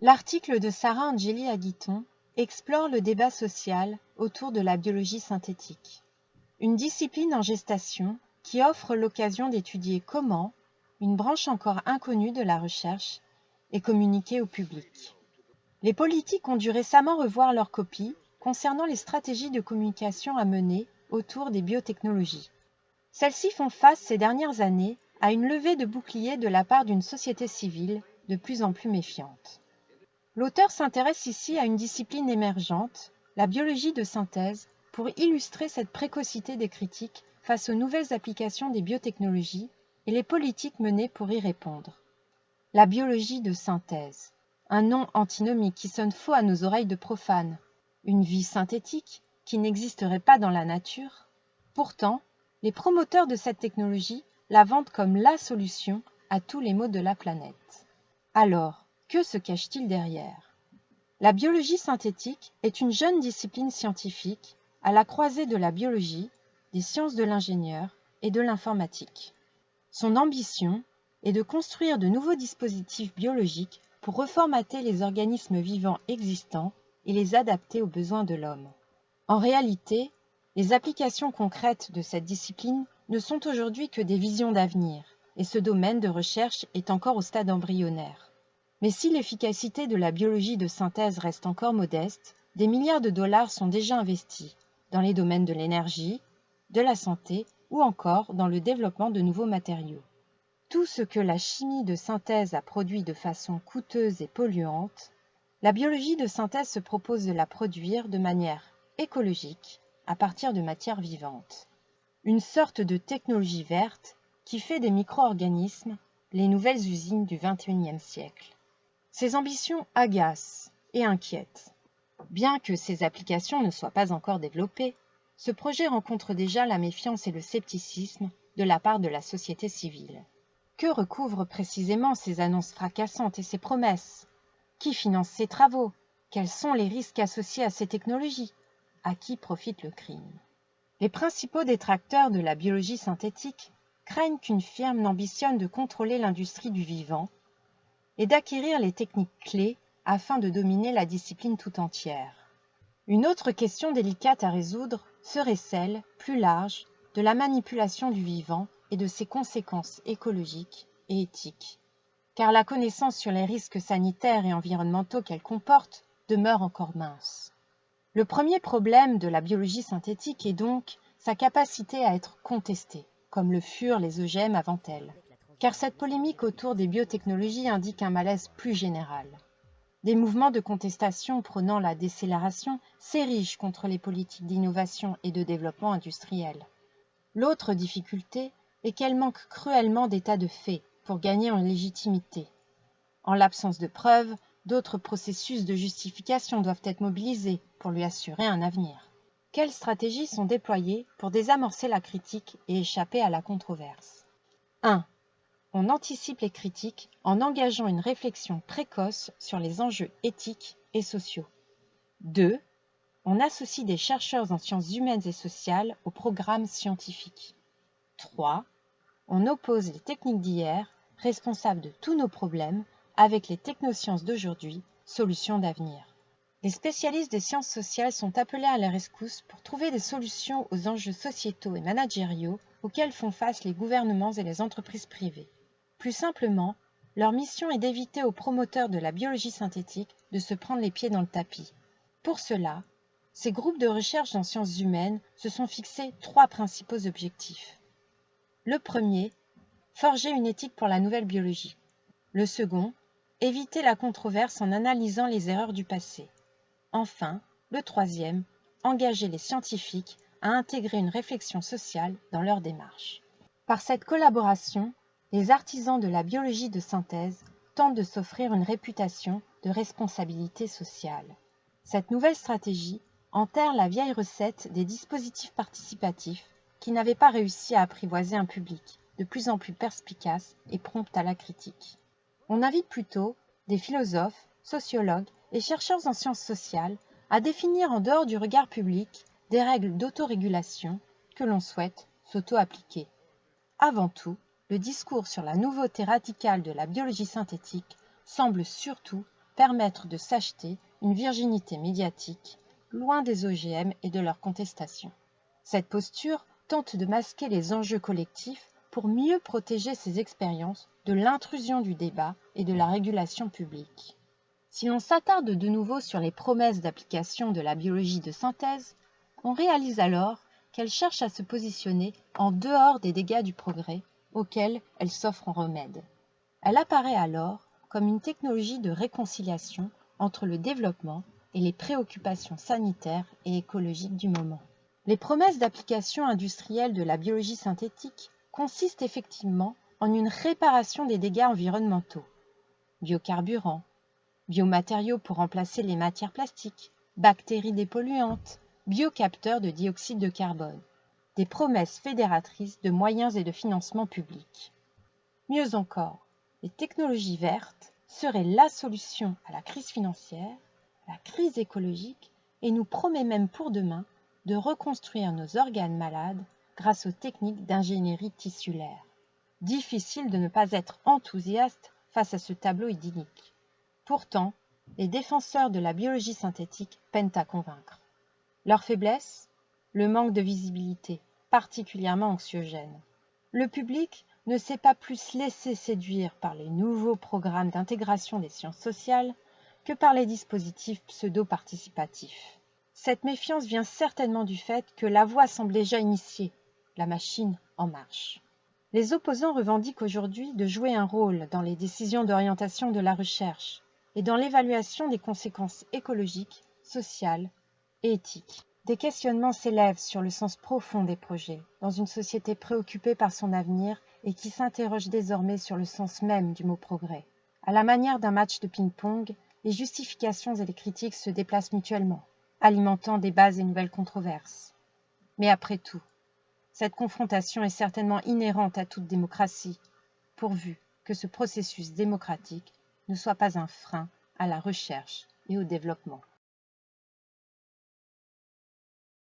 L'article de Sarah Angeli Aguiton explore le débat social autour de la biologie synthétique, une discipline en gestation qui offre l'occasion d'étudier comment une branche encore inconnue de la recherche est communiquée au public. Les politiques ont dû récemment revoir leur copie concernant les stratégies de communication à mener autour des biotechnologies. Celles-ci font face ces dernières années à une levée de boucliers de la part d'une société civile de plus en plus méfiante. L'auteur s'intéresse ici à une discipline émergente, la biologie de synthèse, pour illustrer cette précocité des critiques face aux nouvelles applications des biotechnologies et les politiques menées pour y répondre. La biologie de synthèse, un nom antinomique qui sonne faux à nos oreilles de profanes, une vie synthétique qui n'existerait pas dans la nature. Pourtant, les promoteurs de cette technologie la vendent comme la solution à tous les maux de la planète. Alors, que se cache-t-il derrière ? La biologie synthétique est une jeune discipline scientifique à la croisée de la biologie, des sciences de l'ingénieur et de l'informatique. Son ambition est de construire de nouveaux dispositifs biologiques pour reformater les organismes vivants existants et les adapter aux besoins de l'homme. En réalité, les applications concrètes de cette discipline ne sont aujourd'hui que des visions d'avenir, et ce domaine de recherche est encore au stade embryonnaire. Mais si l'efficacité de la biologie de synthèse reste encore modeste, des milliards de dollars sont déjà investis dans les domaines de l'énergie, de la santé ou encore dans le développement de nouveaux matériaux. Tout ce que la chimie de synthèse a produit de façon coûteuse et polluante, la biologie de synthèse se propose de la produire de manière écologique à partir de matières vivantes. Une sorte de technologie verte qui fait des micro-organismes les nouvelles usines du XXIe siècle. Ces ambitions agacent et inquiètent. Bien que ces applications ne soient pas encore développées, ce projet rencontre déjà la méfiance et le scepticisme de la part de la société civile. Que recouvrent précisément ces annonces fracassantes et ces promesses ? Qui finance ces travaux ? Quels sont les risques associés à ces technologies ? À qui profite le crime ? Les principaux détracteurs de la biologie synthétique craignent qu'une firme n'ambitionne de contrôler l'industrie du vivant et d'acquérir les techniques clés afin de dominer la discipline tout entière. Une autre question délicate à résoudre serait celle, plus large, de la manipulation du vivant et de ses conséquences écologiques et éthiques, car la connaissance sur les risques sanitaires et environnementaux qu'elle comporte demeure encore mince. Le premier problème de la biologie synthétique est donc sa capacité à être contestée, comme le furent les OGM avant elle. Car cette polémique autour des biotechnologies indique un malaise plus général. Des mouvements de contestation prônant la décélération s'érigent contre les politiques d'innovation et de développement industriel. L'autre difficulté est qu'elle manque cruellement d'état de fait pour gagner en légitimité. En l'absence de preuves, d'autres processus de justification doivent être mobilisés pour lui assurer un avenir. Quelles stratégies sont déployées pour désamorcer la critique et échapper à la controverse ? 1. On anticipe les critiques en engageant une réflexion précoce sur les enjeux éthiques et sociaux. 2. On associe des chercheurs en sciences humaines et sociales au programme scientifique. 3. On oppose les techniques d'hier, responsables de tous nos problèmes, avec les technosciences d'aujourd'hui, solutions d'avenir. Les spécialistes des sciences sociales sont appelés à la rescousse pour trouver des solutions aux enjeux sociétaux et managériaux auxquels font face les gouvernements et les entreprises privées. Plus simplement, leur mission est d'éviter aux promoteurs de la biologie synthétique de se prendre les pieds dans le tapis. Pour cela, ces groupes de recherche en sciences humaines se sont fixés 3 principaux objectifs. Le premier, forger une éthique pour la nouvelle biologie. Le second, éviter la controverse en analysant les erreurs du passé. Enfin, le troisième, engager les scientifiques à intégrer une réflexion sociale dans leur démarche. Par cette collaboration, les artisans de la biologie de synthèse tentent de s'offrir une réputation de responsabilité sociale. Cette nouvelle stratégie enterre la vieille recette des dispositifs participatifs qui n'avaient pas réussi à apprivoiser un public de plus en plus perspicace et prompt à la critique. On invite plutôt des philosophes, sociologues et chercheurs en sciences sociales à définir en dehors du regard public des règles d'autorégulation que l'on souhaite s'auto-appliquer. Avant tout, le discours sur la nouveauté radicale de la biologie synthétique semble surtout permettre de s'acheter une virginité médiatique, loin des OGM et de leur contestation. Cette posture tente de masquer les enjeux collectifs pour mieux protéger ces expériences de l'intrusion du débat et de la régulation publique. Si l'on s'attarde de nouveau sur les promesses d'application de la biologie de synthèse, on réalise alors qu'elle cherche à se positionner en dehors des dégâts du progrès auxquels elle s'offre en remède. Elle apparaît alors comme une technologie de réconciliation entre le développement et les préoccupations sanitaires et écologiques du moment. Les promesses d'application industrielle de la biologie synthétique consistent effectivement en une réparation des dégâts environnementaux. Biocarburants, biomatériaux pour remplacer les matières plastiques, bactéries dépolluantes, biocapteurs de dioxyde de carbone, des promesses fédératrices de moyens et de financement publics. Mieux encore, les technologies vertes seraient la solution à la crise financière, à la crise écologique et nous promet même pour demain de reconstruire nos organes malades grâce aux techniques d'ingénierie tissulaire. Difficile de ne pas être enthousiaste face à ce tableau idyllique. Pourtant, les défenseurs de la biologie synthétique peinent à convaincre. Leur faiblesse ? Le manque de visibilité, particulièrement anxiogène. Le public ne s'est pas plus laissé séduire par les nouveaux programmes d'intégration des sciences sociales que par les dispositifs pseudo-participatifs. Cette méfiance vient certainement du fait que la voie semble déjà initiée, la machine en marche. Les opposants revendiquent aujourd'hui de jouer un rôle dans les décisions d'orientation de la recherche et dans l'évaluation des conséquences écologiques, sociales et éthiques. Des questionnements s'élèvent sur le sens profond des projets, dans une société préoccupée par son avenir et qui s'interroge désormais sur le sens même du mot progrès. À la manière d'un match de ping-pong, les justifications et les critiques se déplacent mutuellement, alimentant débats et nouvelles controverses. Mais après tout, cette confrontation est certainement inhérente à toute démocratie, pourvu que ce processus démocratique ne soit pas un frein à la recherche et au développement.